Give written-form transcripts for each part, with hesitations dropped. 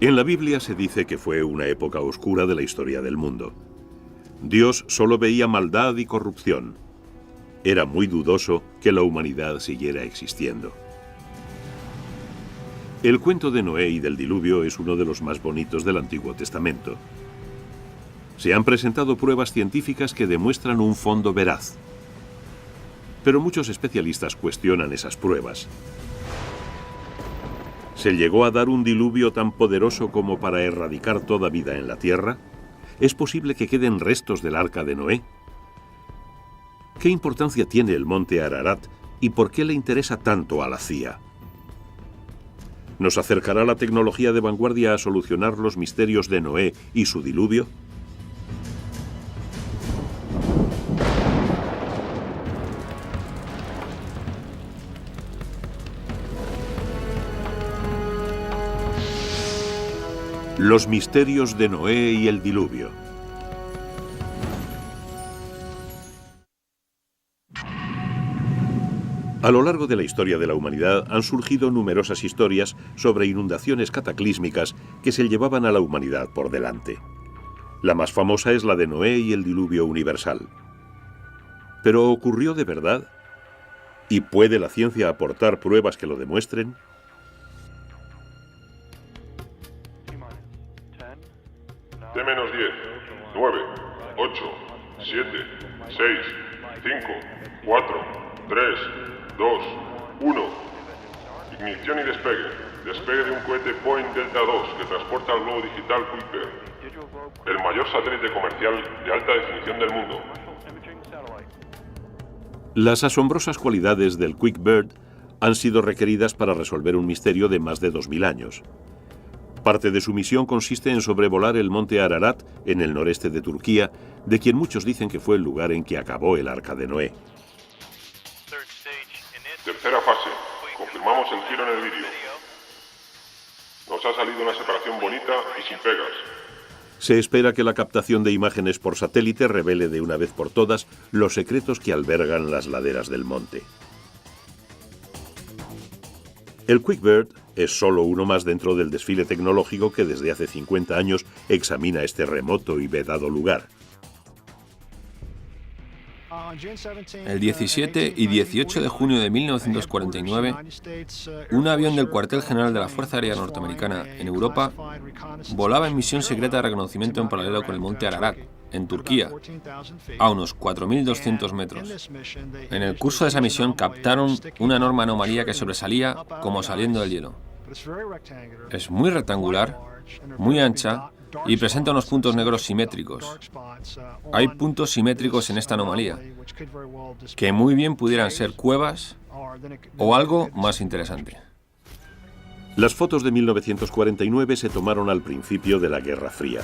En la Biblia se dice que fue una época oscura de la historia del mundo. Dios solo veía maldad y corrupción. Era muy dudoso que la humanidad siguiera existiendo. El cuento de Noé y del diluvio es uno de los más bonitos del Antiguo Testamento. Se han presentado pruebas científicas que demuestran un fondo veraz. Pero muchos especialistas cuestionan esas pruebas. ¿Se llegó a dar un diluvio tan poderoso como para erradicar toda vida en la Tierra? ¿Es posible que queden restos del arca de Noé? ¿Qué importancia tiene el monte Ararat y por qué le interesa tanto a la CIA? ¿Nos acercará la tecnología de vanguardia a solucionar los misterios de Noé y su diluvio? Los misterios de Noé y el diluvio. A lo largo de la historia de la humanidad han surgido numerosas historias sobre inundaciones cataclísmicas que se llevaban a la humanidad por delante. La más famosa es la de Noé y el diluvio universal. ¿Pero ocurrió de verdad? ¿Y puede la ciencia aportar pruebas que lo demuestren? T-10, 9, 8, 7, 6, 5, 4, 3, 2, 1. Ignición y despegue. Despegue de un cohete Boeing Delta II que transporta el globo digital QuickBird, el mayor satélite comercial de alta definición del mundo. Las asombrosas cualidades del QuickBird han sido requeridas para resolver un misterio de más de 2000 años. Parte de su misión consiste en sobrevolar el monte Ararat, en el noreste de Turquía, de quien muchos dicen que fue el lugar en que acabó el arca de Noé. Tercera fase. Confirmamos el giro en el vídeo. Nos ha salido una separación bonita y sin pegas. Se espera que la captación de imágenes por satélite revele de una vez por todas los secretos que albergan las laderas del monte. El QuickBird es solo uno más dentro del desfile tecnológico que desde hace 50 años examina este remoto y vedado lugar. El 17 y 18 de junio de 1949, un avión del cuartel general de la Fuerza Aérea Norteamericana en Europa volaba en misión secreta de reconocimiento en paralelo con el monte Ararat, en Turquía, a unos 4.200 metros. En el curso de esa misión captaron una enorme anomalía que sobresalía como saliendo del hielo. Es muy rectangular, muy ancha y presenta unos puntos negros simétricos. Hay puntos simétricos en esta anomalía, que muy bien pudieran ser cuevas o algo más interesante. Las fotos de 1949 se tomaron al principio de la Guerra Fría.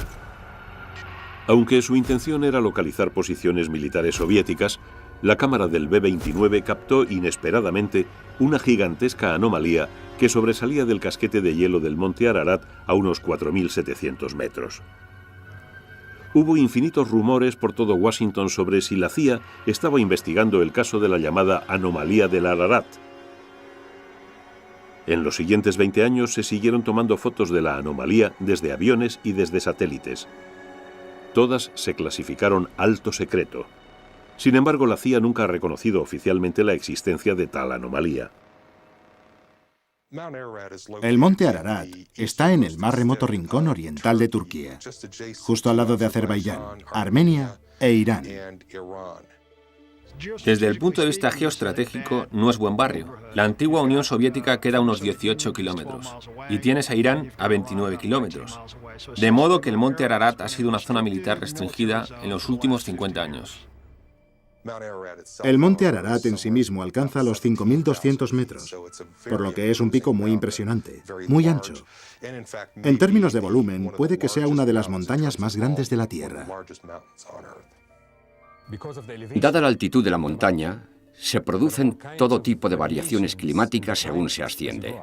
Aunque su intención era localizar posiciones militares soviéticas, la cámara del B-29 captó inesperadamente una gigantesca anomalía que sobresalía del casquete de hielo del monte Ararat a unos 4.700 metros. Hubo infinitos rumores por todo Washington sobre si la CIA estaba investigando el caso de la llamada anomalía del Ararat. En los siguientes 20 años se siguieron tomando fotos de la anomalía desde aviones y desde satélites. Todas se clasificaron alto secreto. Sin embargo, la CIA nunca ha reconocido oficialmente la existencia de tal anomalía. El monte Ararat está en el más remoto rincón oriental de Turquía, justo al lado de Azerbaiyán, Armenia e Irán. Desde el punto de vista geoestratégico, no es buen barrio. La antigua Unión Soviética queda a unos 18 kilómetros y tienes a Irán a 29 kilómetros. De modo que el monte Ararat ha sido una zona militar restringida en los últimos 50 años. El monte Ararat en sí mismo alcanza los 5.200 metros, por lo que es un pico muy impresionante, muy ancho. En términos de volumen, puede que sea una de las montañas más grandes de la Tierra. Dada la altitud de la montaña, se producen todo tipo de variaciones climáticas según se asciende.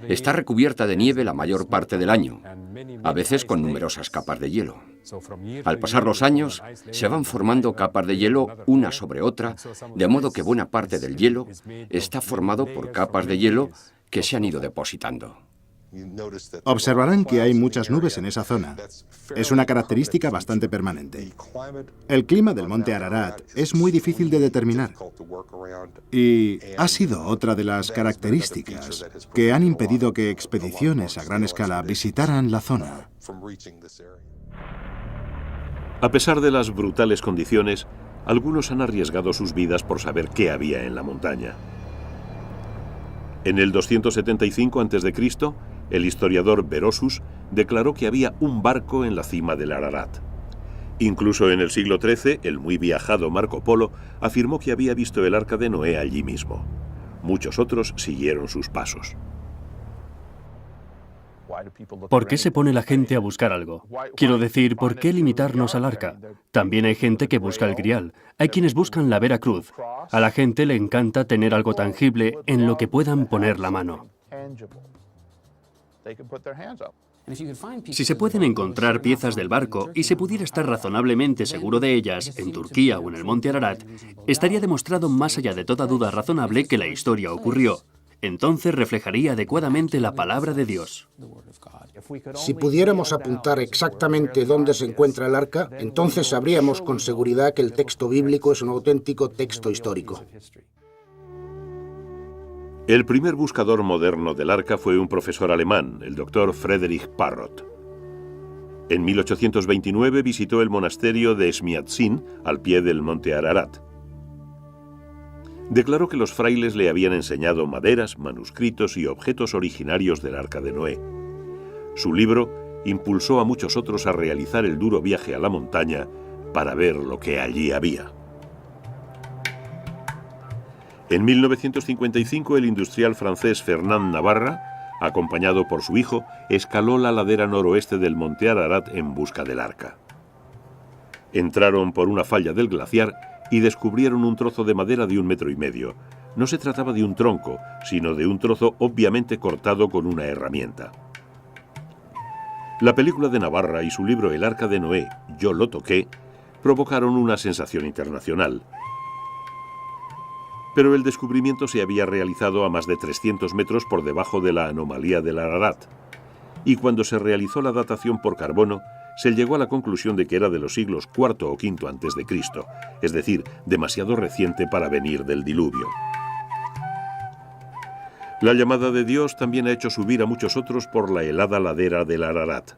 Está recubierta de nieve la mayor parte del año, a veces con numerosas capas de hielo. Al pasar los años, se van formando capas de hielo una sobre otra, de modo que buena parte del hielo está formado por capas de hielo que se han ido depositando. Observarán que hay muchas nubes en esa zona. Es una característica bastante permanente. El clima del monte Ararat es muy difícil de determinar y ha sido otra de las características que han impedido que expediciones a gran escala visitaran la zona. A pesar de las brutales condiciones, algunos han arriesgado sus vidas por saber qué había en la montaña. En el 275 a.C., el historiador Berosus declaró que había un barco en la cima del Ararat. Incluso en el siglo XIII, el muy viajado Marco Polo afirmó que había visto el arca de Noé allí mismo. Muchos otros siguieron sus pasos. ¿Por qué se pone la gente a buscar algo? Quiero decir, ¿por qué limitarnos al arca? También hay gente que busca el grial. Hay quienes buscan la Vera Cruz. A la gente le encanta tener algo tangible en lo que puedan poner la mano. Si se pueden encontrar piezas del barco y se pudiera estar razonablemente seguro de ellas en Turquía o en el monte Ararat, estaría demostrado más allá de toda duda razonable que la historia ocurrió. Entonces reflejaría adecuadamente la palabra de Dios. Si pudiéramos apuntar exactamente dónde se encuentra el arca, entonces sabríamos con seguridad que el texto bíblico es un auténtico texto histórico. El primer buscador moderno del arca fue un profesor alemán, el doctor Friedrich Parrot. En 1829 visitó el monasterio de Smiatzin, al pie del monte Ararat. Declaró que los frailes le habían enseñado maderas, manuscritos y objetos originarios del arca de Noé. Su libro impulsó a muchos otros a realizar el duro viaje a la montaña para ver lo que allí había. En 1955, el industrial francés Fernand Navarra, acompañado por su hijo, escaló la ladera noroeste del monte Ararat en busca del arca. Entraron por una falla del glaciar y descubrieron un trozo de madera de 1,5 metros. No se trataba de un tronco, sino de un trozo obviamente cortado con una herramienta. La película de Navarra y su libro El arca de Noé, Yo lo toqué, provocaron una sensación internacional. Pero el descubrimiento se había realizado a más de 300 metros por debajo de la anomalía del Ararat. Y cuando se realizó la datación por carbono, se llegó a la conclusión de que era de los siglos IV o V a.C., es decir, demasiado reciente para venir del diluvio. La llamada de Dios también ha hecho subir a muchos otros por la helada ladera del Ararat.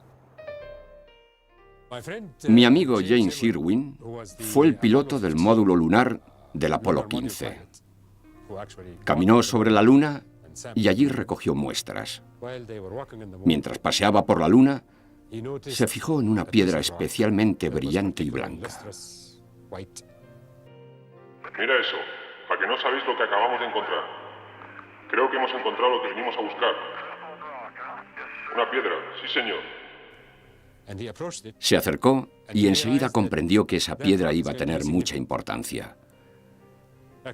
Mi amigo James Irwin fue el piloto del módulo lunar del Apolo 15. Caminó sobre la Luna y allí recogió muestras. Mientras paseaba por la Luna, se fijó en una piedra especialmente brillante y blanca. Mira eso, a que no sabéis lo que acabamos de encontrar. Creo que hemos encontrado lo que venimos a buscar. Una piedra, sí señor. Se acercó y enseguida comprendió que esa piedra iba a tener mucha importancia.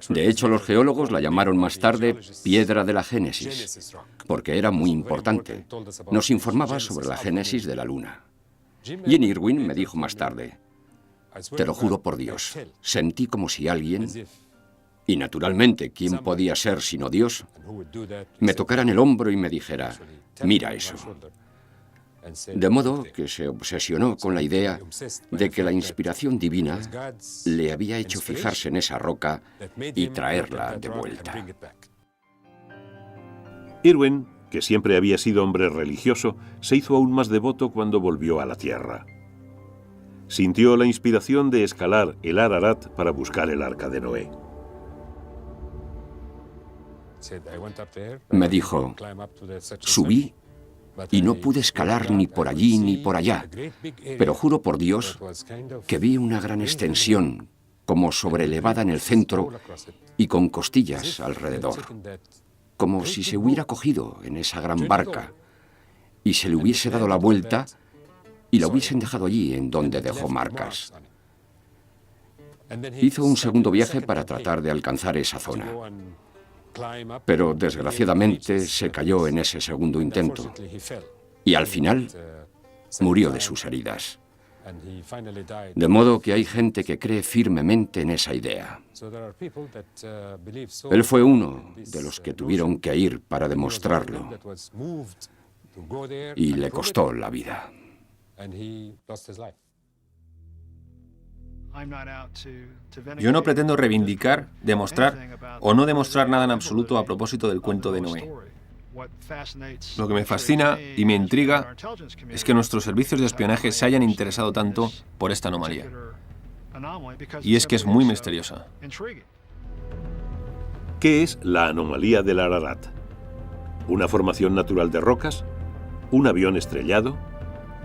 De hecho, los geólogos la llamaron más tarde Piedra de la Génesis, porque era muy importante. Nos informaba sobre la génesis de la Luna. Jim Irwin me dijo más tarde, te lo juro por Dios, sentí como si alguien, y naturalmente, ¿quién podía ser sino Dios?, me tocara en el hombro y me dijera, mira eso. De modo que se obsesionó con la idea de que la inspiración divina le había hecho fijarse en esa roca y traerla de vuelta. Irwin, que siempre había sido hombre religioso, se hizo aún más devoto cuando volvió a la tierra. Sintió la inspiración de escalar el Ararat para buscar el arca de Noé. Me dijo, subí y no pude escalar ni por allí ni por allá, pero juro por Dios que vi una gran extensión, como sobrelevada en el centro y con costillas alrededor, como si se hubiera cogido en esa gran barca y se le hubiese dado la vuelta y la hubiesen dejado allí en donde dejó marcas. Hizo un segundo viaje para tratar de alcanzar esa zona, pero desgraciadamente se cayó en ese segundo intento y al final murió de sus heridas. De modo que hay gente que cree firmemente en esa idea. Él fue uno de los que tuvieron que ir para demostrarlo. y le costó la vida. Yo no pretendo reivindicar, demostrar o no demostrar nada en absoluto a propósito del cuento de Noé. Lo que me fascina y me intriga es que nuestros servicios de espionaje se hayan interesado tanto por esta anomalía. Y es que es muy misteriosa. ¿Qué es la anomalía del Ararat? ¿Una formación natural de rocas? ¿Un avión estrellado?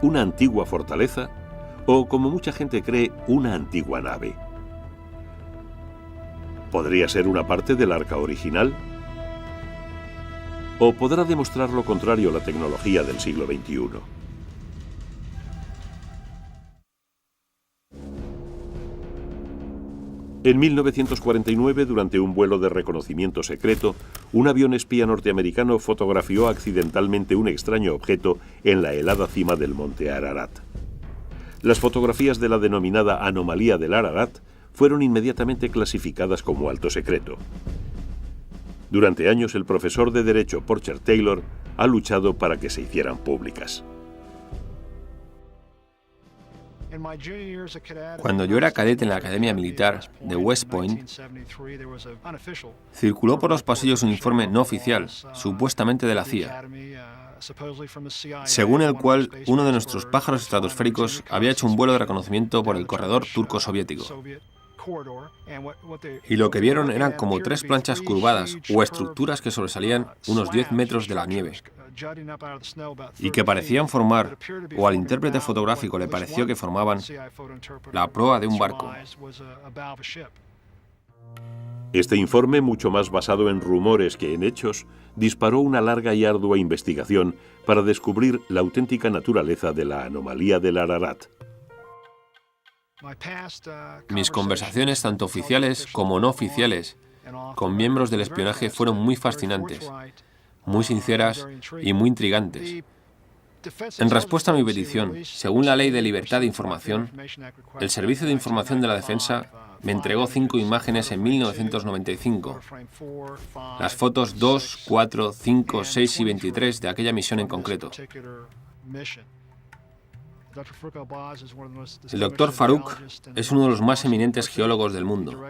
¿Una antigua fortaleza? ¿O, como mucha gente cree, una antigua nave? ¿Podría ser una parte del arca original? ¿O podrá demostrar lo contrario la tecnología del siglo XXI? En 1949, durante un vuelo de reconocimiento secreto, un avión espía norteamericano fotografió accidentalmente un extraño objeto en la helada cima del monte Ararat. Las fotografías de la denominada anomalía del Ararat fueron inmediatamente clasificadas como alto secreto. Durante años, el profesor de Derecho Porcher Taylor ha luchado para que se hicieran públicas. Cuando yo era cadete en la Academia Militar de West Point, circuló por los pasillos un informe no oficial, supuestamente de la CIA, según el cual uno de nuestros pájaros estratosféricos había hecho un vuelo de reconocimiento por el corredor turco-soviético. Y lo que vieron eran como 3 planchas curvadas o estructuras que sobresalían unos 10 metros de la nieve y que parecían formar, o al intérprete fotográfico le pareció que formaban, la proa de un barco. Este informe, mucho más basado en rumores que en hechos, disparó una larga y ardua investigación para descubrir la auténtica naturaleza de la anomalía del Ararat. Mis conversaciones, tanto oficiales como no oficiales, con miembros del espionaje fueron muy fascinantes, muy sinceras y muy intrigantes. En respuesta a mi petición, según la Ley de Libertad de Información, el Servicio de Información de la Defensa me entregó 5 imágenes en 1995. Las fotos 2, 4, 5, 6 y 23 de aquella misión en concreto. El Dr. Farouk es uno de los más eminentes geólogos del mundo.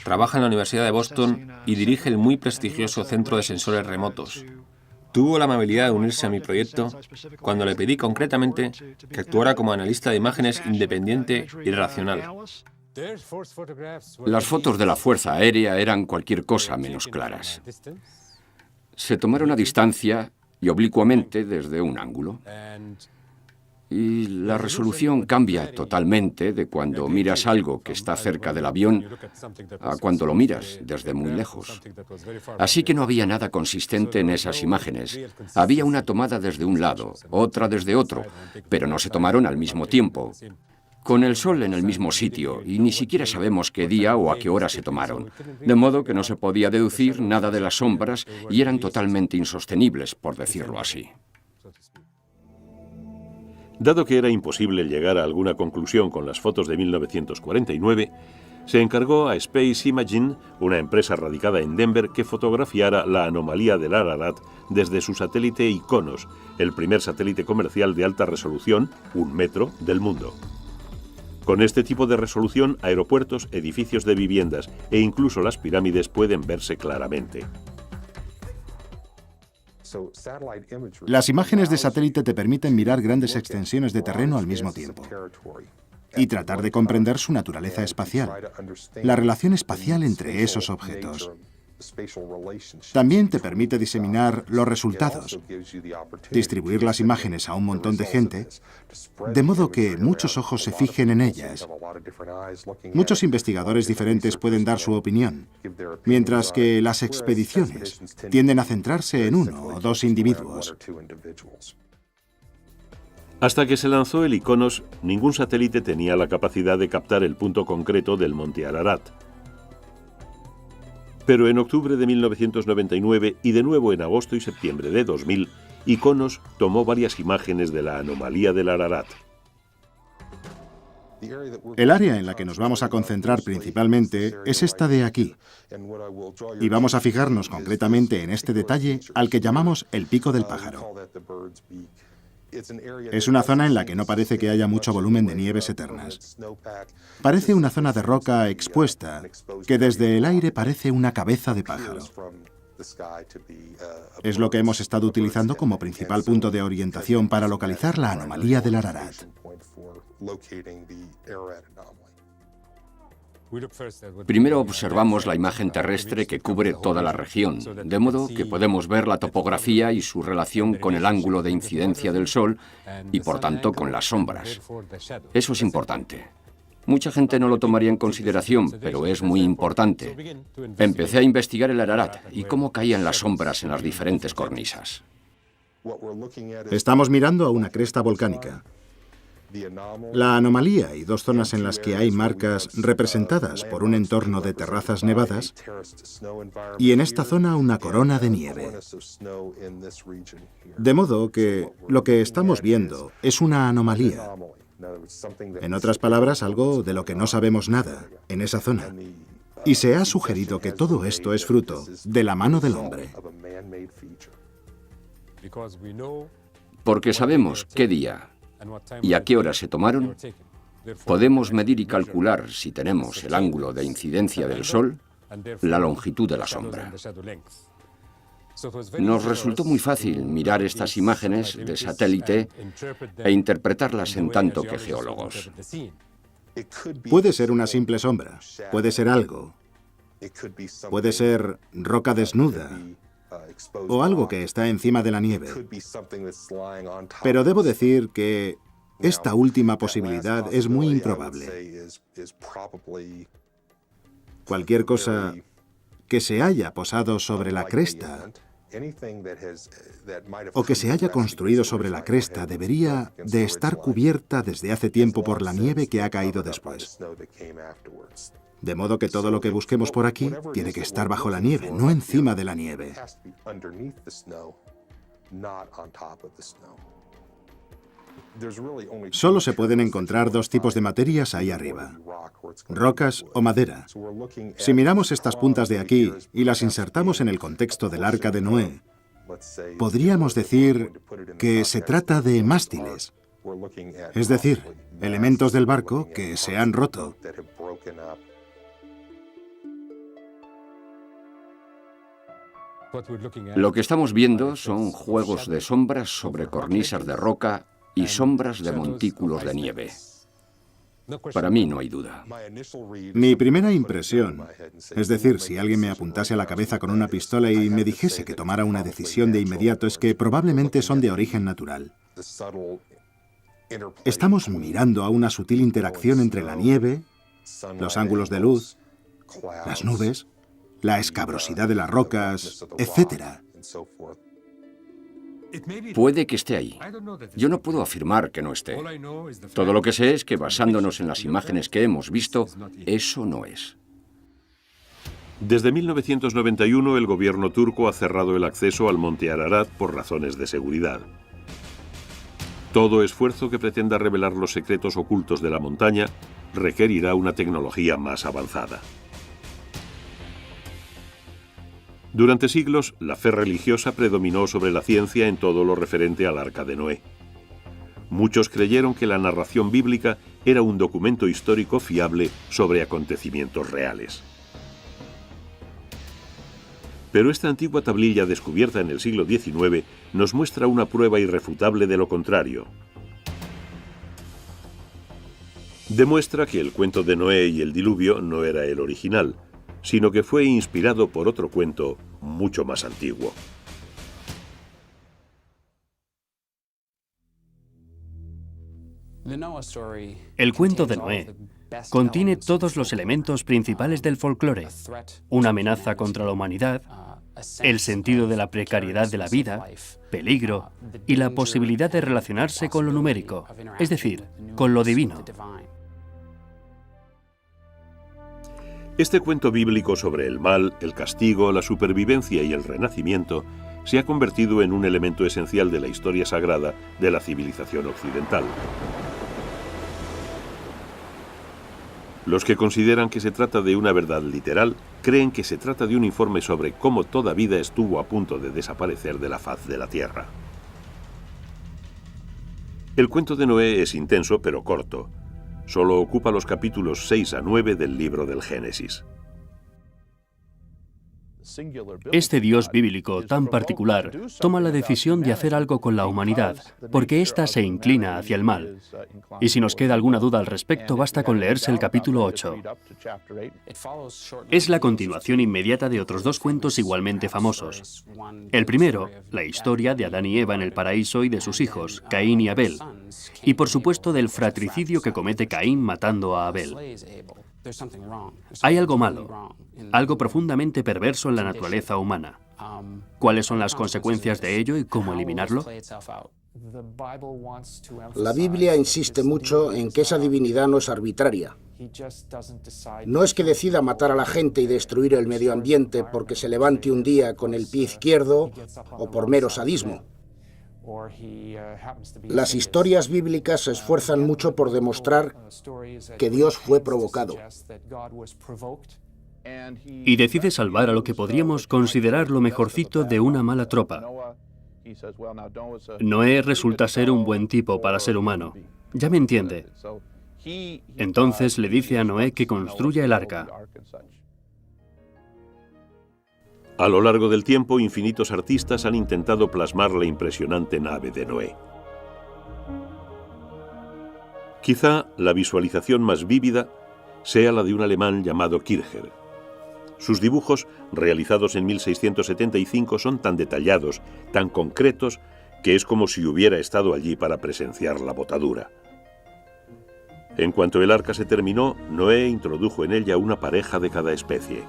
Trabaja en la Universidad de Boston y dirige el muy prestigioso Centro de Sensores Remotos. Tuvo la amabilidad de unirse a mi proyecto cuando le pedí concretamente que actuara como analista de imágenes independiente y racional. Las fotos de la Fuerza Aérea eran cualquier cosa menos claras. Se tomaron a distancia y oblicuamente desde un ángulo. Y la resolución cambia totalmente de cuando miras algo que está cerca del avión a cuando lo miras desde muy lejos. Así que no había nada consistente en esas imágenes. Había una tomada desde un lado, otra desde otro, pero no se tomaron al mismo tiempo, con el sol en el mismo sitio, y ni siquiera sabemos qué día o a qué hora se tomaron. De modo que no se podía deducir nada de las sombras y eran totalmente insostenibles, por decirlo así. Dado que era imposible llegar a alguna conclusión con las fotos de 1949, se encargó a Space Imaging, una empresa radicada en Denver, que fotografiara la anomalía del Ararat desde su satélite Iconos, el primer satélite comercial de alta resolución, 1 metro, del mundo. Con este tipo de resolución, aeropuertos, edificios de viviendas e incluso las pirámides pueden verse claramente. Las imágenes de satélite te permiten mirar grandes extensiones de terreno al mismo tiempo y tratar de comprender su naturaleza espacial, la relación espacial entre esos objetos. También te permite diseminar los resultados, distribuir las imágenes a un montón de gente, de modo que muchos ojos se fijen en ellas. Muchos investigadores diferentes pueden dar su opinión, mientras que las expediciones tienden a centrarse en 1 o 2 individuos. Hasta que se lanzó el Iconos, ningún satélite tenía la capacidad de captar el punto concreto del monte Ararat. Pero en octubre de 1999 y de nuevo en agosto y septiembre de 2000, Iconos tomó varias imágenes de la anomalía del Ararat. El área en la que nos vamos a concentrar principalmente es esta de aquí, y vamos a fijarnos concretamente en este detalle al que llamamos el pico del pájaro. Es una zona en la que no parece que haya mucho volumen de nieves eternas. Parece una zona de roca expuesta, que desde el aire parece una cabeza de pájaro. Es lo que hemos estado utilizando como principal punto de orientación para localizar la anomalía del Ararat. Primero observamos la imagen terrestre que cubre toda la región, de modo que podemos ver la topografía y su relación con el ángulo de incidencia del Sol y, por tanto, con las sombras. Eso es importante. Mucha gente no lo tomaría en consideración, pero es muy importante. Empecé a investigar el Ararat y cómo caían las sombras en las diferentes cornisas. Estamos mirando a una cresta volcánica. La anomalía y dos zonas en las que hay marcas representadas por un entorno de terrazas nevadas y en esta zona una corona de nieve. De modo que lo que estamos viendo es una anomalía. En otras palabras, algo de lo que no sabemos nada en esa zona. Y se ha sugerido que todo esto es fruto de la mano del hombre. Porque sabemos qué día y a qué hora se tomaron, podemos medir y calcular, si tenemos el ángulo de incidencia del Sol, la longitud de la sombra. Nos resultó muy fácil mirar estas imágenes de satélite e interpretarlas en tanto que geólogos. Puede ser una simple sombra, puede ser algo, puede ser roca desnuda o algo que está encima de la nieve. Pero debo decir que esta última posibilidad es muy improbable. Cualquier cosa que se haya posado sobre la cresta o que se haya construido sobre la cresta debería de estar cubierta desde hace tiempo por la nieve que ha caído después. De modo que todo lo que busquemos por aquí tiene que estar bajo la nieve, no encima de la nieve. Solo se pueden encontrar dos tipos de materias ahí arriba: rocas o madera. Si miramos estas puntas de aquí y las insertamos en el contexto del Arca de Noé, podríamos decir que se trata de mástiles, es decir, elementos del barco que se han roto. Lo que estamos viendo son juegos de sombras sobre cornisas de roca y sombras de montículos de nieve. Para mí no hay duda. Mi primera impresión, es decir, si alguien me apuntase a la cabeza con una pistola y me dijese que tomara una decisión de inmediato, es que probablemente son de origen natural. Estamos mirando a una sutil interacción entre la nieve, los ángulos de luz, las nubes, la escabrosidad de las rocas, etc. Puede que esté ahí. Yo no puedo afirmar que no esté. Todo lo que sé es que, basándonos en las imágenes que hemos visto, eso no es. Desde 1991, el gobierno turco ha cerrado el acceso al monte Ararat por razones de seguridad. Todo esfuerzo que pretenda revelar los secretos ocultos de la montaña requerirá una tecnología más avanzada. Durante siglos, la fe religiosa predominó sobre la ciencia en todo lo referente al Arca de Noé. Muchos creyeron que la narración bíblica era un documento histórico fiable sobre acontecimientos reales. Pero esta antigua tablilla descubierta en el siglo XIX nos muestra una prueba irrefutable de lo contrario. Demuestra que el cuento de Noé y el diluvio no era el original, sino que fue inspirado por otro cuento mucho más antiguo. El cuento de Noé contiene todos los elementos principales del folclore: una amenaza contra la humanidad, el sentido de la precariedad de la vida, peligro y la posibilidad de relacionarse con lo numérico, es decir, con lo divino. Este cuento bíblico sobre el mal, el castigo, la supervivencia y el renacimiento se ha convertido en un elemento esencial de la historia sagrada de la civilización occidental. Los que consideran que se trata de una verdad literal creen que se trata de un informe sobre cómo toda vida estuvo a punto de desaparecer de la faz de la Tierra. El cuento de Noé es intenso pero corto. Solo ocupa los capítulos 6 a 9 del libro del Génesis. Este Dios bíblico tan particular toma la decisión de hacer algo con la humanidad, porque ésta se inclina hacia el mal. Y si nos queda alguna duda al respecto, basta con leerse el capítulo 8. Es la continuación inmediata de otros dos cuentos igualmente famosos. El primero, la historia de Adán y Eva en el paraíso y de sus hijos, Caín y Abel. Y por supuesto del fratricidio que comete Caín matando a Abel. Hay algo malo, algo profundamente perverso en la naturaleza humana. ¿Cuáles son las consecuencias de ello y cómo eliminarlo? La Biblia insiste mucho en que esa divinidad no es arbitraria. No es que decida matar a la gente y destruir el medio ambiente porque se levante un día con el pie izquierdo o por mero sadismo. Las historias bíblicas se esfuerzan mucho por demostrar que Dios fue provocado. Y decide salvar a lo que podríamos considerar lo mejorcito de una mala tropa. Noé resulta ser un buen tipo para ser humano. Ya me entiende. Entonces le dice a Noé que construya el arca. A lo largo del tiempo, infinitos artistas han intentado plasmar la impresionante nave de Noé. Quizá la visualización más vívida sea la de un alemán llamado Kircher. Sus dibujos, realizados en 1675, son tan detallados, tan concretos, que es como si hubiera estado allí para presenciar la botadura. En cuanto el arca se terminó, Noé introdujo en ella una pareja de cada especie.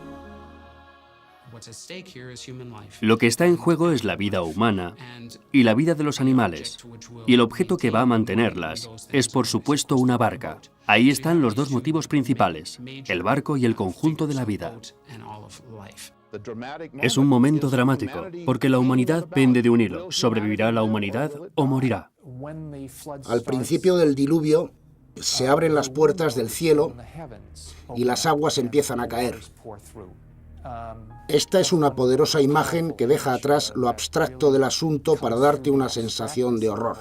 Lo que está en juego es la vida humana y la vida de los animales, y el objeto que va a mantenerlas es, por supuesto, una barca. Ahí están los dos motivos principales, el barco y el conjunto de la vida. Es un momento dramático, porque la humanidad pende de un hilo. ¿Sobrevivirá la humanidad o morirá? Al principio del diluvio, se abren las puertas del cielo y las aguas empiezan a caer. Esta es una poderosa imagen que deja atrás lo abstracto del asunto para darte una sensación de horror.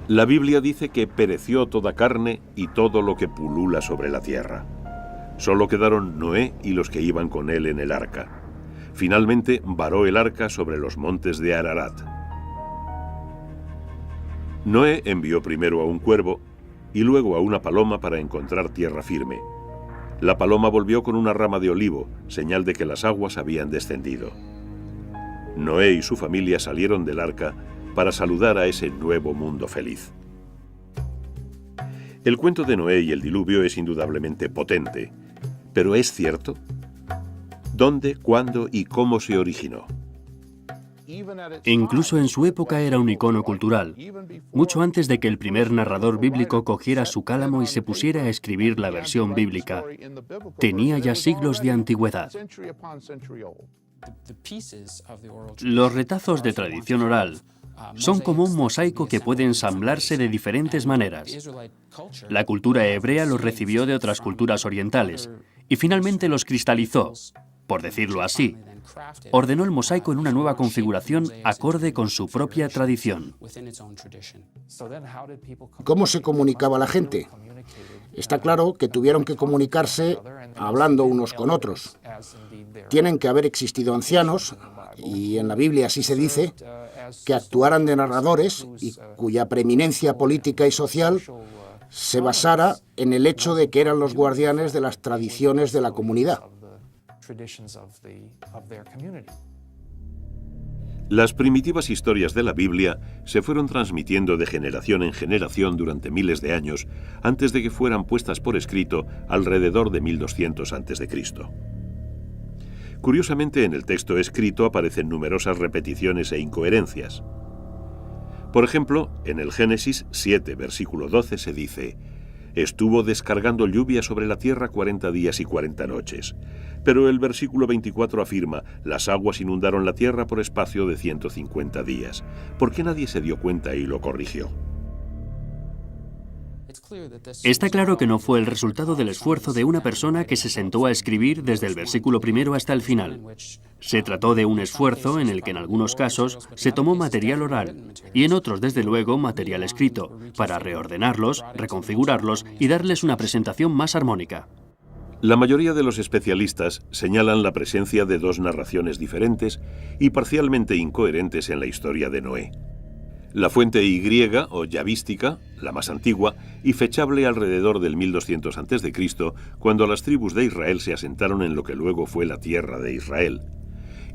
La Biblia dice que pereció toda carne y todo lo que pulula sobre la tierra. Solo quedaron Noé y los que iban con él en el arca. Finalmente varó el arca sobre los montes de Ararat. Noé envió primero a un cuervo y luego a una paloma para encontrar tierra firme. La paloma volvió con una rama de olivo, señal de que las aguas habían descendido. Noé y su familia salieron del arca para saludar a ese nuevo mundo feliz. El cuento de Noé y el diluvio es indudablemente potente, pero ¿es cierto? ¿Dónde, cuándo y cómo se originó? Incluso en su época era un icono cultural, mucho antes de que el primer narrador bíblico cogiera su cálamo y se pusiera a escribir la versión bíblica. Tenía ya siglos de antigüedad. Los retazos de tradición oral son como un mosaico que puede ensamblarse de diferentes maneras. La cultura hebrea los recibió de otras culturas orientales y finalmente los cristalizó, por decirlo así. Ordenó el mosaico en una nueva configuración acorde con su propia tradición. ¿Cómo se comunicaba la gente? Está claro que tuvieron que comunicarse hablando unos con otros. Tienen que haber existido ancianos, y en la Biblia así se dice, que actuaran de narradores y cuya preeminencia política y social se basara en el hecho de que eran los guardianes de las tradiciones de la comunidad. Las primitivas historias de la Biblia se fueron transmitiendo de generación en generación durante miles de años antes de que fueran puestas por escrito alrededor de 1200 a.C. Curiosamente, en el texto escrito aparecen numerosas repeticiones e incoherencias. Por ejemplo, en el Génesis 7, versículo 12 se dice: «Estuvo descargando lluvia sobre la tierra 40 días y 40 noches». Pero el versículo 24 afirma: «Las aguas inundaron la tierra por espacio de 150 días». ¿Por qué nadie se dio cuenta y lo corrigió? Está claro que no fue el resultado del esfuerzo de una persona que se sentó a escribir desde el versículo primero hasta el final. Se trató de un esfuerzo en el que en algunos casos se tomó material oral y en otros, desde luego, material escrito, para reordenarlos, reconfigurarlos y darles una presentación más armónica. La mayoría de los especialistas señalan la presencia de dos narraciones diferentes y parcialmente incoherentes en la historia de Noé. La fuente Y o yavística, la más antigua, y fechable alrededor del 1200 a.C., cuando las tribus de Israel se asentaron en lo que luego fue la tierra de Israel.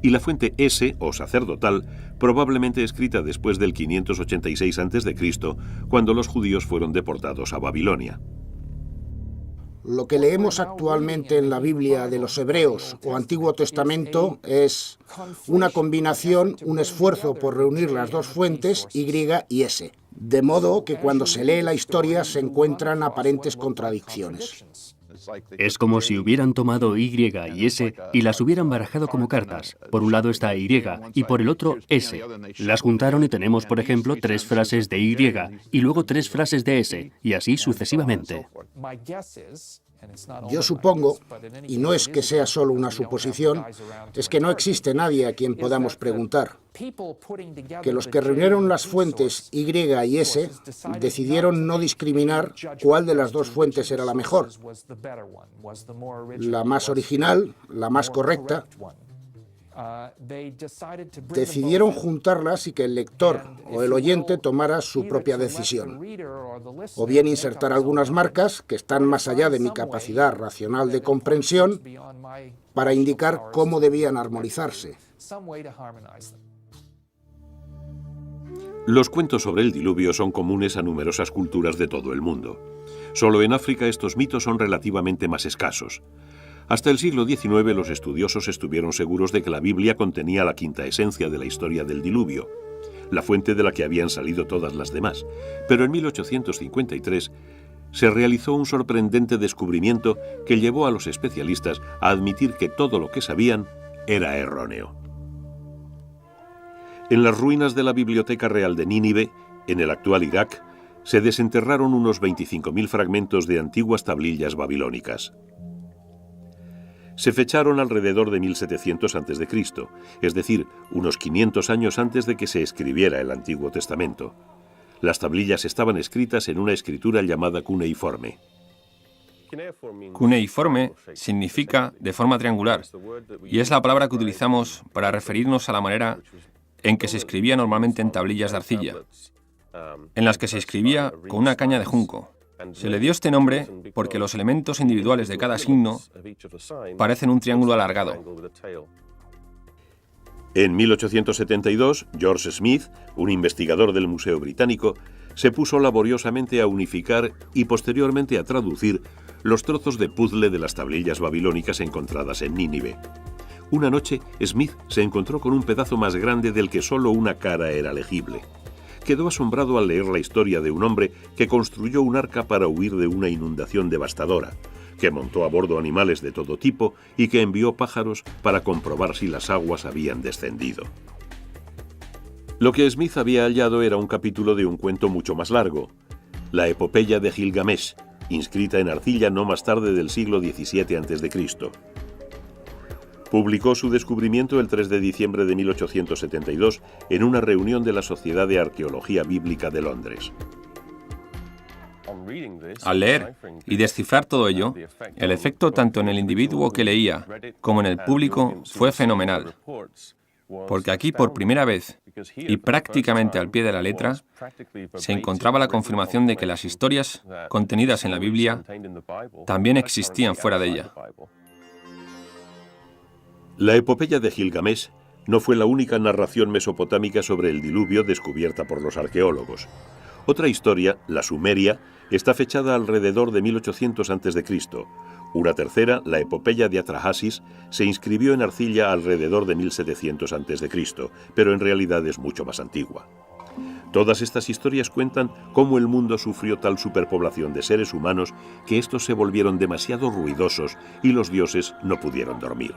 Y la fuente S o sacerdotal, probablemente escrita después del 586 a.C., cuando los judíos fueron deportados a Babilonia. Lo que leemos actualmente en la Biblia de los Hebreos o Antiguo Testamento es una combinación, un esfuerzo por reunir las dos fuentes, Y y S, de modo que cuando se lee la historia se encuentran aparentes contradicciones. Es como si hubieran tomado Y y S y las hubieran barajado como cartas. Por un lado está Y y por el otro S. Las juntaron y tenemos, por ejemplo, 3 frases de Y y luego 3 frases de S, y así sucesivamente. Yo supongo, y no es que sea solo una suposición, es que no existe nadie a quien podamos preguntar, que los que reunieron las fuentes Y y S decidieron no discriminar cuál de las dos fuentes era la mejor, la más original, la más correcta. Decidieron juntarlas y que el lector o el oyente tomara su propia decisión, o bien insertar algunas marcas que están más allá de mi capacidad racional de comprensión para indicar cómo debían armonizarse. Los cuentos sobre el diluvio son comunes a numerosas culturas de todo el mundo. Solo en África estos mitos son relativamente más escasos. Hasta el siglo XIX los estudiosos estuvieron seguros de que la Biblia contenía la quinta esencia de la historia del diluvio, la fuente de la que habían salido todas las demás. Pero en 1853 se realizó un sorprendente descubrimiento que llevó a los especialistas a admitir que todo lo que sabían era erróneo. En las ruinas de la Biblioteca Real de Nínive, en el actual Irak, se desenterraron unos 25.000 fragmentos de antiguas tablillas babilónicas. Se fecharon alrededor de 1700 a.C., es decir, unos 500 años antes de que se escribiera el Antiguo Testamento. Las tablillas estaban escritas en una escritura llamada cuneiforme. Cuneiforme significa de forma triangular, y es la palabra que utilizamos para referirnos a la manera en que se escribía normalmente en tablillas de arcilla, en las que se escribía con una caña de junco. Se le dio este nombre porque los elementos individuales de cada signo parecen un triángulo alargado. En 1872, George Smith, un investigador del Museo Británico, se puso laboriosamente a unificar y posteriormente a traducir los trozos de puzzle de las tablillas babilónicas encontradas en Nínive. Una noche, Smith se encontró con un pedazo más grande del que solo una cara era legible. Quedó asombrado al leer la historia de un hombre que construyó un arca para huir de una inundación devastadora, que montó a bordo animales de todo tipo y que envió pájaros para comprobar si las aguas habían descendido. Lo que Smith había hallado era un capítulo de un cuento mucho más largo, la epopeya de Gilgamesh, inscrita en arcilla no más tarde del siglo XVII a.C. Publicó su descubrimiento el 3 de diciembre de 1872 en una reunión de la Sociedad de Arqueología Bíblica de Londres. Al leer y descifrar todo ello, el efecto tanto en el individuo que leía como en el público fue fenomenal. Porque aquí por primera vez, y prácticamente al pie de la letra, se encontraba la confirmación de que las historias contenidas en la Biblia también existían fuera de ella. La epopeya de Gilgamesh no fue la única narración mesopotámica sobre el diluvio descubierta por los arqueólogos. Otra historia, la sumeria, está fechada alrededor de 1800 a.C. Una tercera, la epopeya de Atrahasis, se inscribió en arcilla alrededor de 1700 a.C., pero en realidad es mucho más antigua. Todas estas historias cuentan cómo el mundo sufrió tal superpoblación de seres humanos que estos se volvieron demasiado ruidosos y los dioses no pudieron dormir.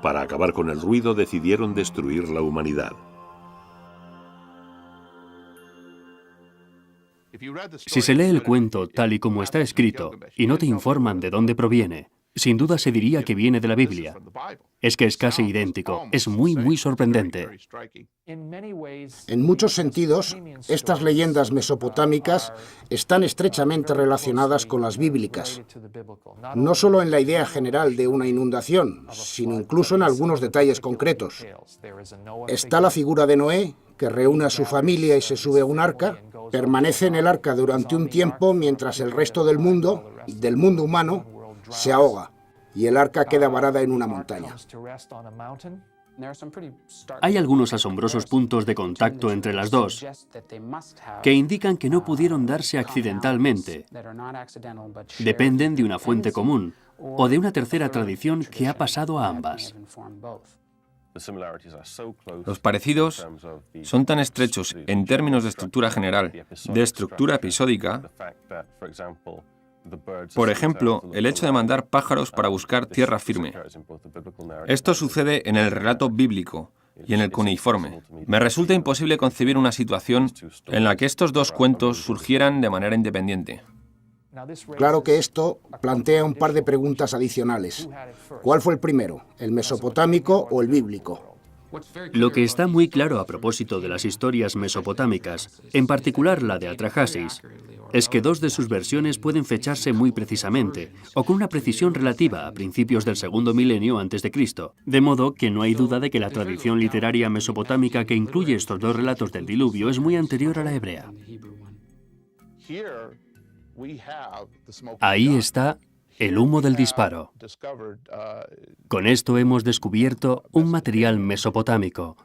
Para acabar con el ruido decidieron destruir la humanidad. Si se lee el cuento tal y como está escrito y no te informan de dónde proviene, sin duda se diría que viene de la Biblia. Es que es casi idéntico. Es muy sorprendente. En muchos sentidos, estas leyendas mesopotámicas están estrechamente relacionadas con las bíblicas. No solo en la idea general de una inundación, sino incluso en algunos detalles concretos. Está la figura de Noé, que reúne a su familia y se sube a un arca, permanece en el arca durante un tiempo mientras el resto del mundo humano, se ahoga y el arca queda varada en una montaña. Hay algunos asombrosos puntos de contacto entre las dos que indican que no pudieron darse accidentalmente. Dependen de una fuente común o de una tercera tradición que ha pasado a ambas. Los parecidos son tan estrechos en términos de estructura general, de estructura episódica. Por ejemplo, el hecho de mandar pájaros para buscar tierra firme. Esto sucede en el relato bíblico y en el cuneiforme. Me resulta imposible concebir una situación en la que estos dos cuentos surgieran de manera independiente. Claro que esto plantea un par de preguntas adicionales. ¿Cuál fue el primero, el mesopotámico o el bíblico? Lo que está muy claro a propósito de las historias mesopotámicas, en particular la de Atrahasis, es que dos de sus versiones pueden fecharse muy precisamente, o con una precisión relativa a principios del segundo milenio antes de Cristo, de modo que no hay duda de que la tradición literaria mesopotámica que incluye estos dos relatos del diluvio es muy anterior a la hebrea. Ahí está el humo del disparo. Con esto hemos descubierto un material mesopotámico,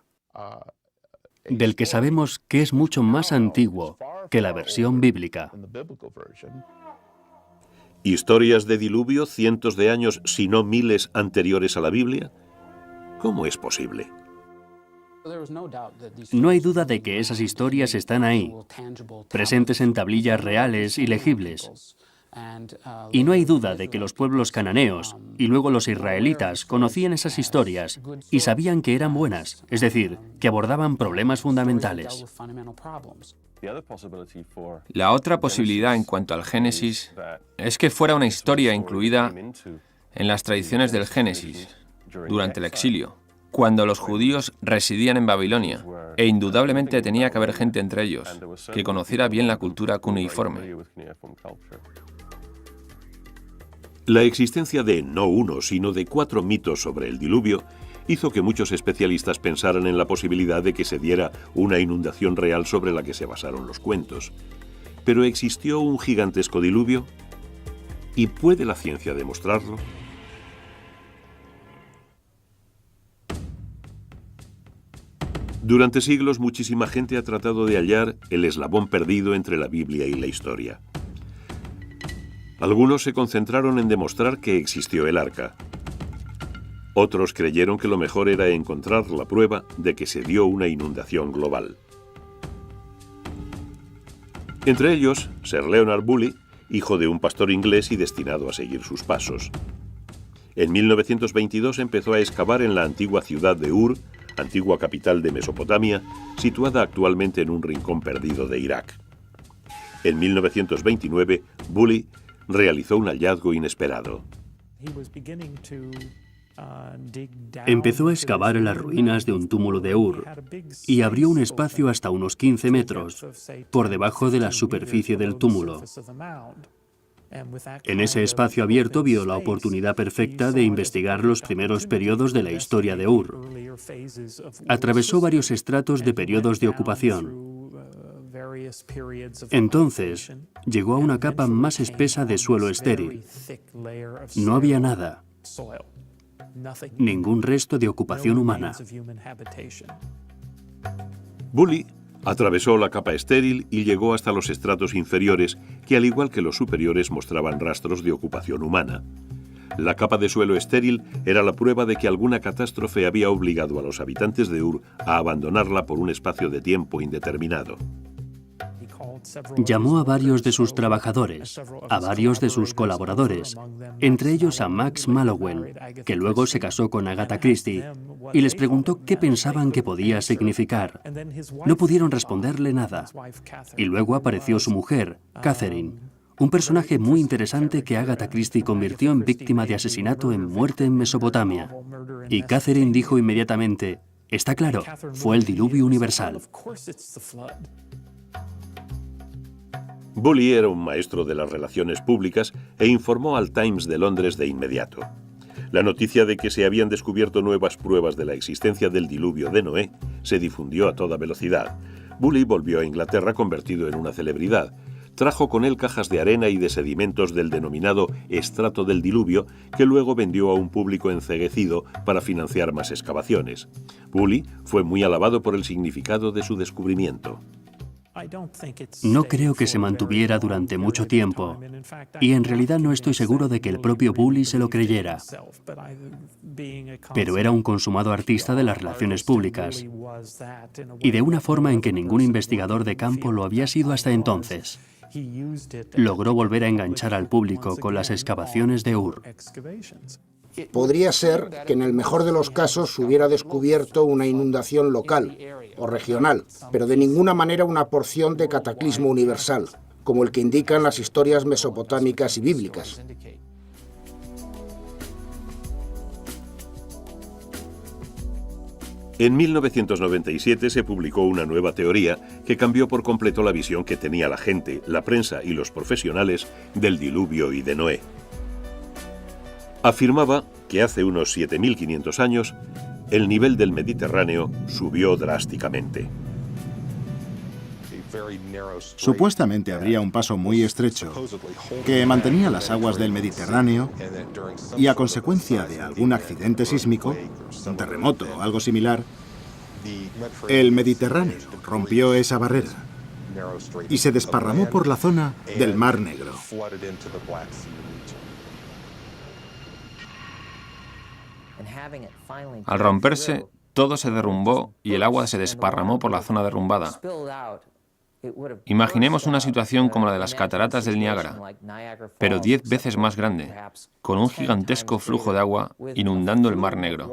del que sabemos que es mucho más antiguo que la versión bíblica. ¿Historias de diluvio cientos de años, si no miles, anteriores a la Biblia? ¿Cómo es posible? No hay duda de que esas historias están ahí, presentes en tablillas reales y legibles. Y no hay duda de que los pueblos cananeos y luego los israelitas conocían esas historias y sabían que eran buenas, es decir, que abordaban problemas fundamentales. La otra posibilidad en cuanto al Génesis es que fuera una historia incluida en las tradiciones del Génesis durante el exilio, cuando los judíos residían en Babilonia, e indudablemente tenía que haber gente entre ellos que conociera bien la cultura cuneiforme. La existencia de no uno, sino de 4 mitos sobre el diluvio hizo que muchos especialistas pensaran en la posibilidad de que se diera una inundación real sobre la que se basaron los cuentos. ¿Pero existió un gigantesco diluvio? ¿Y puede la ciencia demostrarlo? Durante siglos, muchísima gente ha tratado de hallar el eslabón perdido entre la Biblia y la historia. Algunos se concentraron en demostrar que existió el arca. Otros creyeron que lo mejor era encontrar la prueba de que se dio una inundación global. Entre ellos, Sir Leonard Bully, hijo de un pastor inglés y destinado a seguir sus pasos. En 1922 empezó a excavar en la antigua ciudad de Ur, antigua capital de Mesopotamia, situada actualmente en un rincón perdido de Irak. En 1929, Bully realizó un hallazgo inesperado. Empezó a excavar en las ruinas de un túmulo de Ur y abrió un espacio hasta unos 15 metros por debajo de la superficie del túmulo. En ese espacio abierto vio la oportunidad perfecta de investigar los primeros periodos de la historia de Ur. Atravesó varios estratos de periodos de ocupación. Entonces, llegó a una capa más espesa de suelo estéril. No había nada. Ningún resto de ocupación humana. Bully atravesó la capa estéril y llegó hasta los estratos inferiores, que al igual que los superiores mostraban rastros de ocupación humana. La capa de suelo estéril era la prueba de que alguna catástrofe había obligado a los habitantes de Ur a abandonarla por un espacio de tiempo indeterminado. Llamó a varios de sus trabajadores, a varios de sus colaboradores, entre ellos a Max Mallowan, que luego se casó con Agatha Christie, y les preguntó qué pensaban que podía significar. No pudieron responderle nada. Y luego apareció su mujer, Catherine, un personaje muy interesante que Agatha Christie convirtió en víctima de asesinato en Muerte en Mesopotamia. Y Catherine dijo inmediatamente: está claro, fue el diluvio universal. Bully era un maestro de las relaciones públicas e informó al Times de Londres de inmediato. La noticia de que se habían descubierto nuevas pruebas de la existencia del diluvio de Noé se difundió a toda velocidad. Bully volvió a Inglaterra convertido en una celebridad. Trajo con él cajas de arena y de sedimentos del denominado estrato del diluvio, que luego vendió a un público enceguecido para financiar más excavaciones. Bully fue muy alabado por el significado de su descubrimiento. No creo que se mantuviera durante mucho tiempo, y en realidad no estoy seguro de que el propio Bully se lo creyera. Pero era un consumado artista de las relaciones públicas, y de una forma en que ningún investigador de campo lo había sido hasta entonces. Logró volver a enganchar al público con las excavaciones de Ur. Podría ser que en el mejor de los casos se hubiera descubierto una inundación local o regional, pero de ninguna manera una porción de cataclismo universal, como el que indican las historias mesopotámicas y bíblicas. En 1997 se publicó una nueva teoría que cambió por completo la visión que tenía la gente, la prensa y los profesionales del diluvio y de Noé. Afirmaba que hace unos 7.500 años el nivel del Mediterráneo subió drásticamente. Supuestamente habría un paso muy estrecho que mantenía las aguas del Mediterráneo y a consecuencia de algún accidente sísmico, un terremoto o algo similar, el Mediterráneo rompió esa barrera y se desparramó por la zona del Mar Negro. Al romperse, todo se derrumbó y el agua se desparramó por la zona derrumbada. Imaginemos una situación como la de las cataratas del Niágara, pero 10 veces más grande, con un gigantesco flujo de agua inundando el Mar Negro.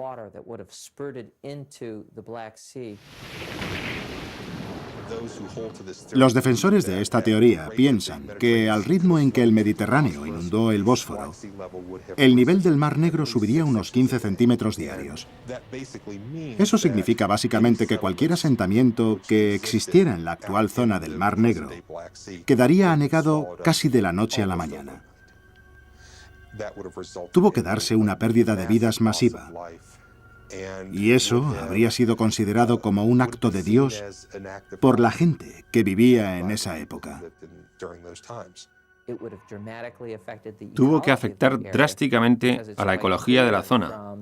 Los defensores de esta teoría piensan que al ritmo en que el Mediterráneo inundó el Bósforo, el nivel del Mar Negro subiría unos 15 centímetros diarios. Eso significa básicamente que cualquier asentamiento que existiera en la actual zona del Mar Negro quedaría anegado casi de la noche a la mañana. Tuvo que darse una pérdida de vidas masiva. Y eso habría sido considerado como un acto de Dios por la gente que vivía en esa época. Tuvo que afectar drásticamente a la ecología de la zona,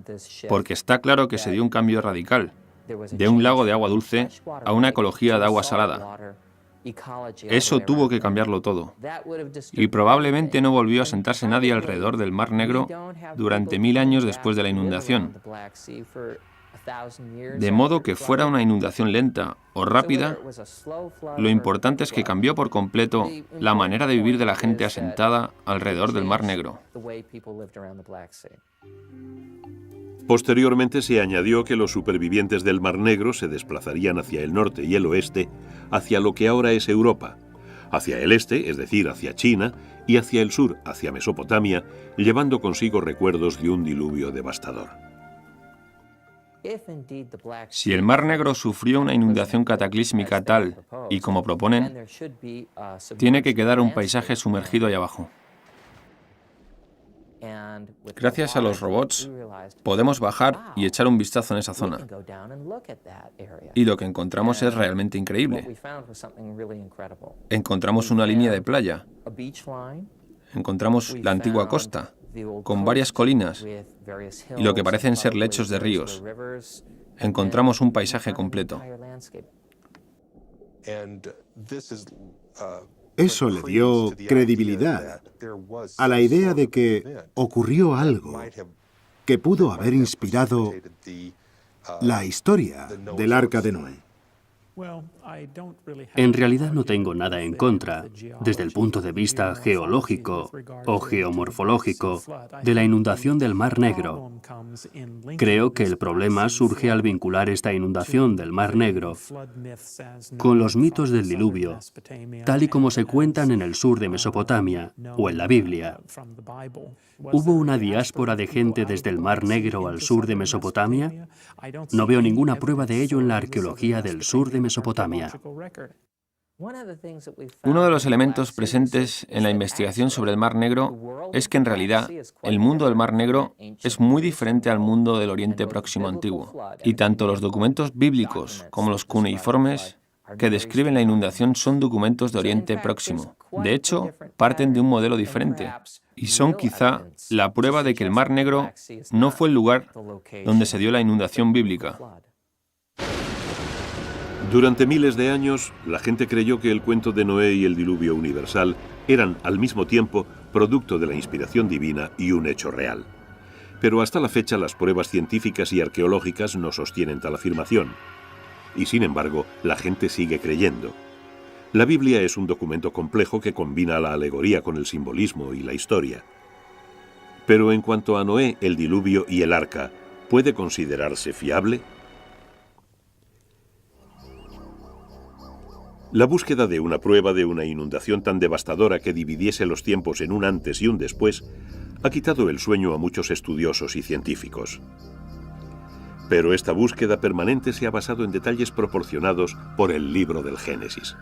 porque está claro que se dio un cambio radical, de un lago de agua dulce a una ecología de agua salada. Eso tuvo que cambiarlo todo. Y probablemente no volvió a sentarse nadie alrededor del Mar Negro durante 1000 años después de la inundación. De modo que fuera una inundación lenta o rápida, lo importante es que cambió por completo la manera de vivir de la gente asentada alrededor del Mar Negro. Posteriormente se añadió que los supervivientes del Mar Negro se desplazarían hacia el norte y el oeste, hacia lo que ahora es Europa, hacia el este, es decir, hacia China, y hacia el sur, hacia Mesopotamia, llevando consigo recuerdos de un diluvio devastador. Si el Mar Negro sufrió una inundación cataclísmica tal y como proponen, tiene que quedar un paisaje sumergido ahí abajo. Gracias a los robots, podemos bajar y echar un vistazo en esa zona. Y lo que encontramos es realmente increíble. Encontramos una línea de playa. Encontramos la antigua costa, con varias colinas y lo que parecen ser lechos de ríos. Encontramos un paisaje completo. Eso le dio credibilidad a la idea de que ocurrió algo que pudo haber inspirado la historia del Arca de Noé. En realidad no tengo nada en contra, desde el punto de vista geológico o geomorfológico, de la inundación del Mar Negro. Creo que el problema surge al vincular esta inundación del Mar Negro con los mitos del diluvio, tal y como se cuentan en el sur de Mesopotamia o en la Biblia. ¿Hubo una diáspora de gente desde el Mar Negro al sur de Mesopotamia? No veo ninguna prueba de ello en la arqueología del sur de Mesopotamia. Uno de los elementos presentes en la investigación sobre el Mar Negro es que en realidad el mundo del Mar Negro es muy diferente al mundo del Oriente Próximo antiguo, y tanto los documentos bíblicos como los cuneiformes que describen la inundación son documentos de Oriente Próximo. De hecho, parten de un modelo diferente, y son quizá la prueba de que el Mar Negro no fue el lugar donde se dio la inundación bíblica. Durante miles de años, la gente creyó que el cuento de Noé y el diluvio universal eran, al mismo tiempo, producto de la inspiración divina y un hecho real. Pero hasta la fecha, las pruebas científicas y arqueológicas no sostienen tal afirmación. Y sin embargo, la gente sigue creyendo. La Biblia es un documento complejo que combina la alegoría con el simbolismo y la historia. Pero en cuanto a Noé, el diluvio y el arca, ¿puede considerarse fiable? La búsqueda de una prueba de una inundación tan devastadora que dividiese los tiempos en un antes y un después ha quitado el sueño a muchos estudiosos y científicos. Pero esta búsqueda permanente se ha basado en detalles proporcionados por el libro del Génesis.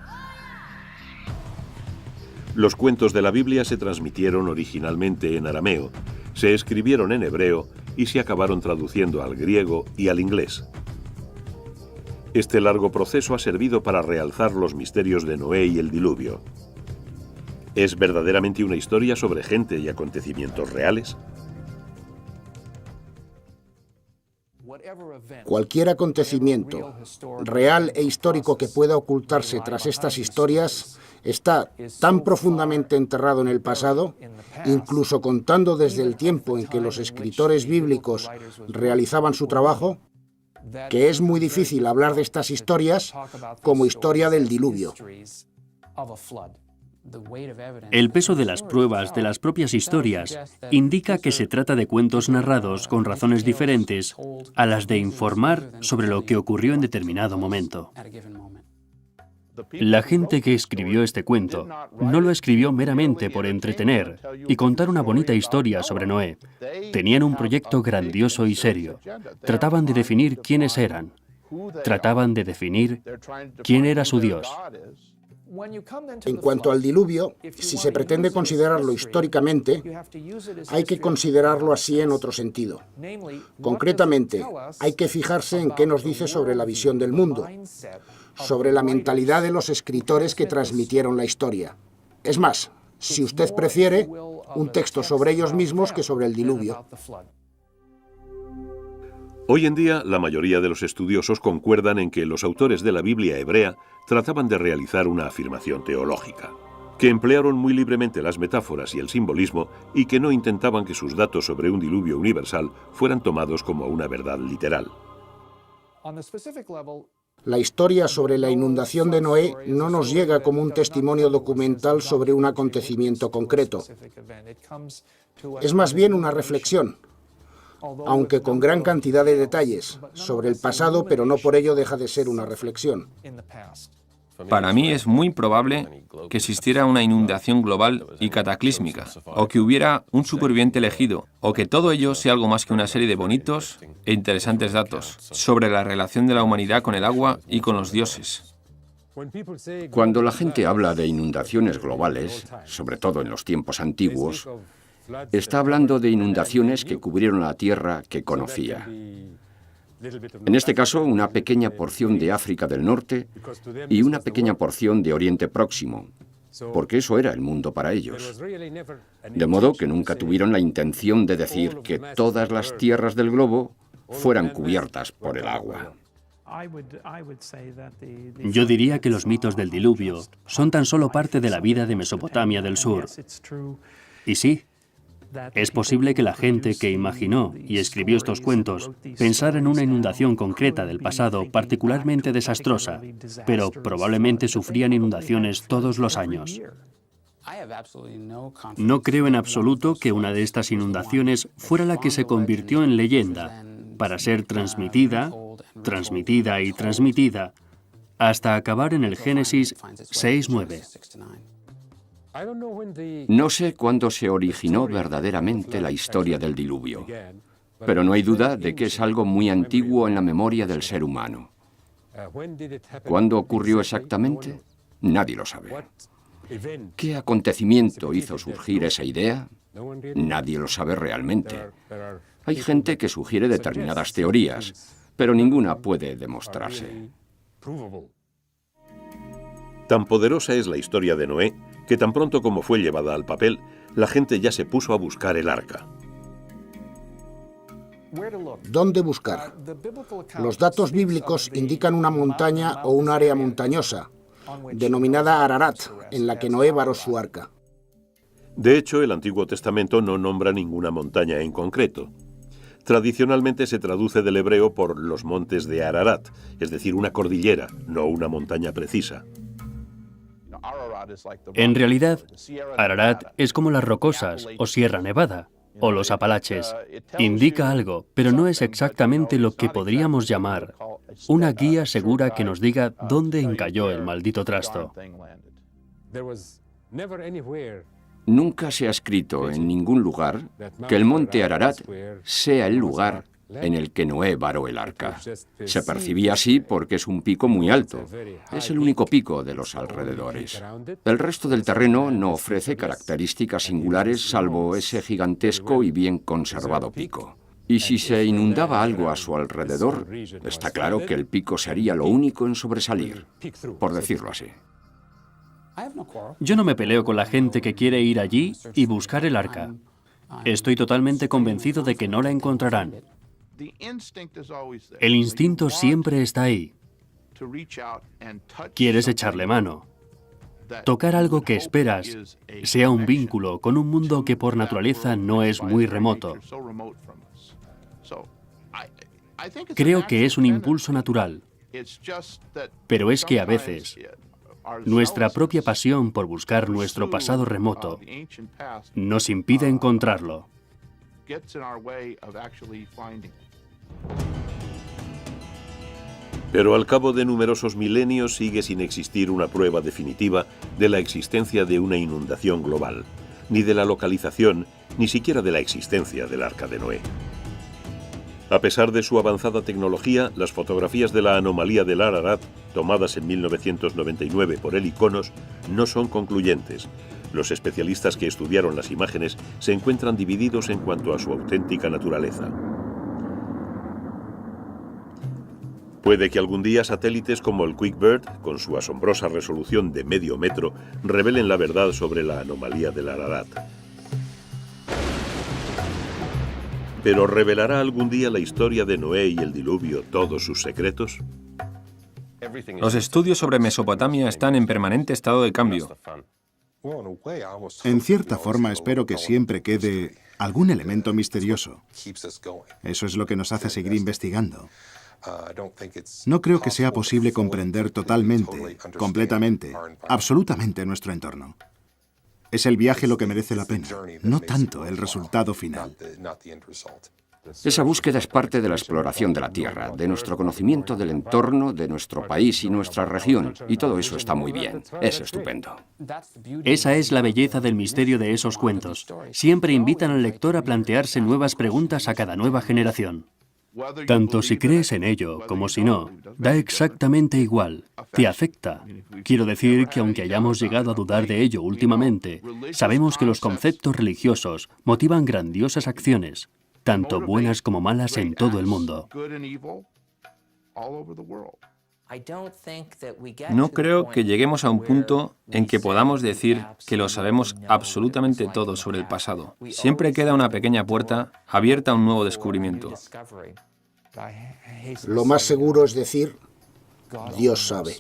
Los cuentos de la Biblia se transmitieron originalmente en arameo, se escribieron en hebreo y se acabaron traduciendo al griego y al inglés. Este largo proceso ha servido para realzar los misterios de Noé y el diluvio. ¿Es verdaderamente una historia sobre gente y acontecimientos reales? Cualquier acontecimiento real e histórico que pueda ocultarse tras estas historias está tan profundamente enterrado en el pasado, incluso contando desde el tiempo en que los escritores bíblicos realizaban su trabajo, que es muy difícil hablar de estas historias como historia del diluvio. El peso de las pruebas de las propias historias indica que se trata de cuentos narrados con razones diferentes a las de informar sobre lo que ocurrió en determinado momento. La gente que escribió este cuento no lo escribió meramente por entretener y contar una bonita historia sobre Noé. Tenían un proyecto grandioso y serio. Trataban de definir quiénes eran. Trataban de definir quién era su Dios. En cuanto al diluvio, si se pretende considerarlo históricamente, hay que considerarlo así en otro sentido. Concretamente, hay que fijarse en qué nos dice sobre la visión del mundo, sobre la mentalidad de los escritores que transmitieron la historia. Es más, si usted prefiere, un texto sobre ellos mismos que sobre el diluvio. Hoy en día, la mayoría de los estudiosos concuerdan en que los autores de la Biblia hebrea trataban de realizar una afirmación teológica, que emplearon muy libremente las metáforas y el simbolismo y que no intentaban que sus datos sobre un diluvio universal fueran tomados como una verdad literal. La historia sobre la inundación de Noé no nos llega como un testimonio documental sobre un acontecimiento concreto. Es más bien una reflexión, aunque con gran cantidad de detalles, sobre el pasado, pero no por ello deja de ser una reflexión. Para mí es muy probable que existiera una inundación global y cataclísmica, o que hubiera un superviviente elegido, o que todo ello sea algo más que una serie de bonitos e interesantes datos sobre la relación de la humanidad con el agua y con los dioses. Cuando la gente habla de inundaciones globales, sobre todo en los tiempos antiguos, está hablando de inundaciones que cubrieron la tierra que conocía. En este caso, una pequeña porción de África del Norte y una pequeña porción de Oriente Próximo, porque eso era el mundo para ellos. De modo que nunca tuvieron la intención de decir que todas las tierras del globo fueran cubiertas por el agua. Yo diría que los mitos del diluvio son tan solo parte de la vida de Mesopotamia del Sur. Y sí, Es posible que la gente que imaginó y escribió estos cuentos pensara en una inundación concreta del pasado particularmente desastrosa, pero probablemente sufrían inundaciones todos los años. No creo en absoluto que una de estas inundaciones fuera la que se convirtió en leyenda, para ser transmitida, transmitida y transmitida, hasta acabar en el Génesis 6:9. No sé cuándo se originó verdaderamente la historia del diluvio, pero no hay duda de que es algo muy antiguo en la memoria del ser humano. ¿Cuándo ocurrió exactamente? Nadie lo sabe. ¿Qué acontecimiento hizo surgir esa idea? Nadie lo sabe realmente. Hay gente que sugiere determinadas teorías, pero ninguna puede demostrarse. Tan poderosa es la historia de Noé que tan pronto como fue llevada al papel, la gente ya se puso a buscar el arca. ¿Dónde buscar? Los datos bíblicos indican una montaña o un área montañosa, denominada Ararat, en la que Noé varó su arca. De hecho, el Antiguo Testamento no nombra ninguna montaña en concreto. Tradicionalmente se traduce del hebreo por los montes de Ararat, es decir, una cordillera, no una montaña precisa. En realidad, Ararat es como las Rocosas o Sierra Nevada o los Apalaches. Indica algo, pero no es exactamente lo que podríamos llamar una guía segura que nos diga dónde encalló el maldito trasto. Nunca se ha escrito en ningún lugar que el monte Ararat sea el lugar en el que Noé varó el arca. Se percibía así porque es un pico muy alto. Es el único pico de los alrededores. El resto del terreno no ofrece características singulares salvo ese gigantesco y bien conservado pico. Y si se inundaba algo a su alrededor, está claro que el pico sería lo único en sobresalir, por decirlo así. Yo no me peleo con la gente que quiere ir allí y buscar el arca. Estoy totalmente convencido de que no la encontrarán. El instinto siempre está ahí. Quieres echarle mano. Tocar algo que esperas sea un vínculo con un mundo que por naturaleza no es muy remoto. Creo que es un impulso natural, pero es que a veces nuestra propia pasión por buscar nuestro pasado remoto nos impide encontrarlo. Pero al cabo de numerosos milenios sigue sin existir una prueba definitiva de la existencia de una inundación global, ni de la localización, ni siquiera de la existencia del Arca de Noé. A pesar de su avanzada tecnología, las fotografías de la anomalía del Ararat, tomadas en 1999 por el ICONOS, no son concluyentes. Los especialistas que estudiaron las imágenes se encuentran divididos en cuanto a su auténtica naturaleza. Puede que algún día satélites como el QuickBird, con su asombrosa resolución de medio metro, revelen la verdad sobre la anomalía del Ararat. ¿Pero revelará algún día la historia de Noé y el diluvio todos sus secretos? Los estudios sobre Mesopotamia están en permanente estado de cambio. En cierta forma espero que siempre quede algún elemento misterioso. Eso es lo que nos hace seguir investigando. No creo que sea posible comprender totalmente, completamente, absolutamente nuestro entorno. Es el viaje lo que merece la pena, no tanto el resultado final. Esa búsqueda es parte de la exploración de la Tierra, de nuestro conocimiento del entorno, de nuestro país y nuestra región, y todo eso está muy bien, es estupendo. Esa es la belleza del misterio de esos cuentos. Siempre invitan al lector a plantearse nuevas preguntas a cada nueva generación. Tanto si crees en ello como si no, da exactamente igual, te afecta. Quiero decir que aunque hayamos llegado a dudar de ello últimamente, sabemos que los conceptos religiosos motivan grandiosas acciones, tanto buenas como malas en todo el mundo. No creo que lleguemos a un punto en que podamos decir que lo sabemos absolutamente todo sobre el pasado. Siempre queda una pequeña puerta abierta a un nuevo descubrimiento. Lo más seguro es decir, Dios sabe.